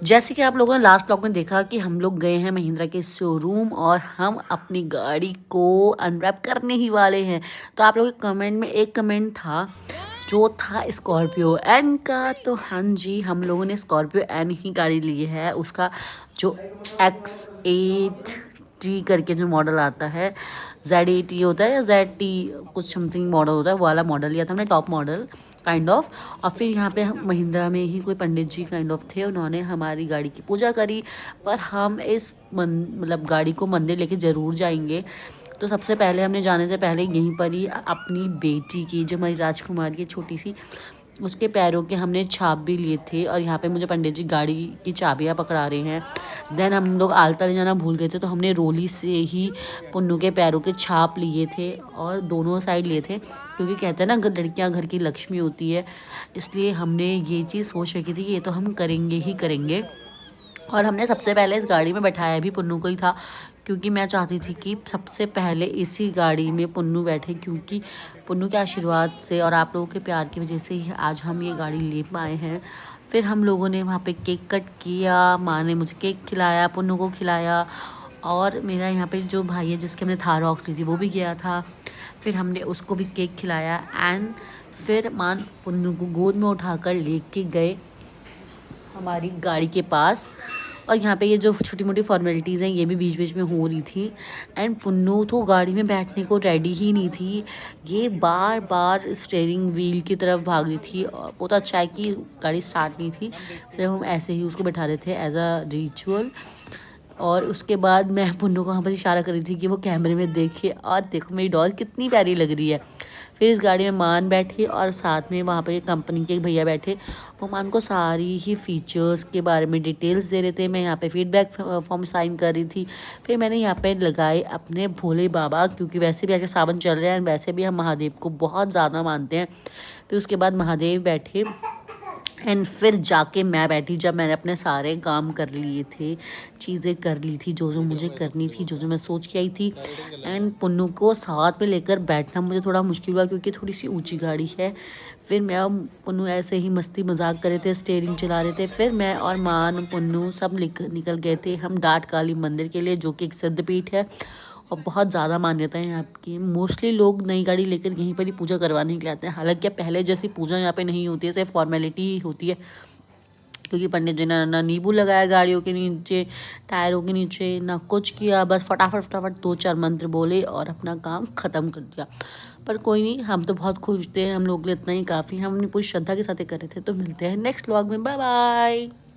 जैसे कि आप लोगों ने लास्ट व्लॉग में देखा कि हम लोग गए हैं महिंद्रा के शोरूम और हम अपनी गाड़ी को अनरैप करने ही वाले हैं। तो आप लोगों के कमेंट में एक कमेंट था जो था स्कॉर्पियो एन का। तो हाँ जी, हम लोगों ने स्कॉर्पियो एन ही गाड़ी ली है। उसका जो X8T करके जो मॉडल आता है, Z80 होता है या ZT कुछ समथिंग मॉडल होता है, वो वाला मॉडल लिया था हमने, टॉप मॉडल काइंड ऑफ। और फिर यहाँ पे हम महिंद्रा में ही कोई पंडित जी काइंड ऑफ थे, उन्होंने हमारी गाड़ी की पूजा करी। पर हम इस मतलब गाड़ी को मंदिर लेके ज़रूर जाएंगे। तो सबसे पहले हमने जाने से पहले यहीं पर ही अपनी बेटी की, जो हमारी राजकुमारी की छोटी सी, उसके पैरों के हमने छाप भी लिए थे। और यहाँ पे मुझे पंडित जी गाड़ी की चाबियाँ पकड़ा रहे हैं। देन हम लोग आलता ले जाना भूल गए थे, तो हमने रोली से ही पुन्नू के पैरों के छाप लिए थे और दोनों साइड लिए थे, क्योंकि कहते हैं ना लड़कियाँ घर की लक्ष्मी होती है, इसलिए हमने ये चीज़ सोच रखी थी कि ये तो हम करेंगे ही करेंगे। और हमने सबसे पहले इस गाड़ी में बैठाया भी पुन्नू को ही था, क्योंकि मैं चाहती थी कि सबसे पहले इसी गाड़ी में पुन्नू बैठे, क्योंकि पुन्नू के आशीर्वाद से और आप लोगों के प्यार की वजह से ही आज हम ये गाड़ी ले पाए हैं। फिर हम लोगों ने वहाँ पे केक कट किया, माँ ने मुझे केक खिलाया, पुन्नू को खिलाया, और मेरा यहाँ पे जो भाई है जिसके हमने थार रॉक्स ली थी वो भी गया था। फिर हमने उसको भी केक खिलाया एंड फिर माँ पुन्नू को गोद में उठाकर लेके गए हमारी गाड़ी के पास। और यहाँ पे ये जो छोटी मोटी फॉर्मेलिटीज़ हैं ये भी बीच बीच में हो रही थी। एंड पुन्नू तो गाड़ी में बैठने को रेडी ही नहीं थी, ये बार बार स्टीयरिंग व्हील की तरफ भाग रही थी। वो तो अच्छा है कि गाड़ी स्टार्ट नहीं थी, सिर्फ हम ऐसे ही उसको बैठा रहे थे एज अ रिचुअल। और उसके बाद मैं पुन्नू को वहाँ पर इशारा कर रही थी कि वो कैमरे में देखे और देखो मेरी डॉल कितनी प्यारी लग रही है। फिर इस गाड़ी में मान बैठी और साथ में वहाँ पर कंपनी के एक भैया बैठे, वो मान को सारी ही फीचर्स के बारे में डिटेल्स दे रहे थे। मैं यहाँ पे फीडबैक फॉर्म साइन कर रही थी। फिर मैंने यहाँ पे लगाए अपने भोले बाबा, क्योंकि वैसे भी आजकल सावन चल रहे हैं, वैसे भी हम महादेव को बहुत ज़्यादा मानते हैं। फिर उसके बाद महादेव बैठे एंड फिर जाके मैं बैठी, जब मैंने अपने सारे काम कर लिए थे, चीज़ें कर ली थी जो जो मुझे करनी थी, जो जो मैं सोच के आई थी। एंड पुन्नू को साथ में लेकर बैठना मुझे थोड़ा मुश्किल हुआ, क्योंकि थोड़ी सी ऊंची गाड़ी है। फिर मैं और पुन्नू ऐसे ही मस्ती मजाक कर रहे थे, स्टीयरिंग चला रहे थे। फिर मैं और मान पुन्नू सब निकल गए थे हम डाट काली मंदिर के लिए, जो कि एक सिद्धपीठ है और बहुत ज़्यादा मान्यता है यहाँ की। मोस्टली लोग नई गाड़ी लेकर यहीं पर ही पूजा करवाने के लिए आते हैं। हालांकि पहले जैसी पूजा यहाँ पे नहीं होती है, सिर्फ फॉर्मेलिटी ही होती है, क्योंकि पंडित जी ने ना नींबू लगाया गाड़ियों के नीचे, टायरों के नीचे, ना कुछ किया, बस फटाफट फटाफट 2-4 मंत्र बोले और अपना काम ख़त्म कर दिया। पर कोई नहीं, हम तो बहुत खुश थे, हम लोग के लिए इतना ही काफ़ी, हम अपनी पूरी श्रद्धा के साथ कर रहे थे। तो मिलते हैं नेक्स्ट व्लॉग में, बाय बाय।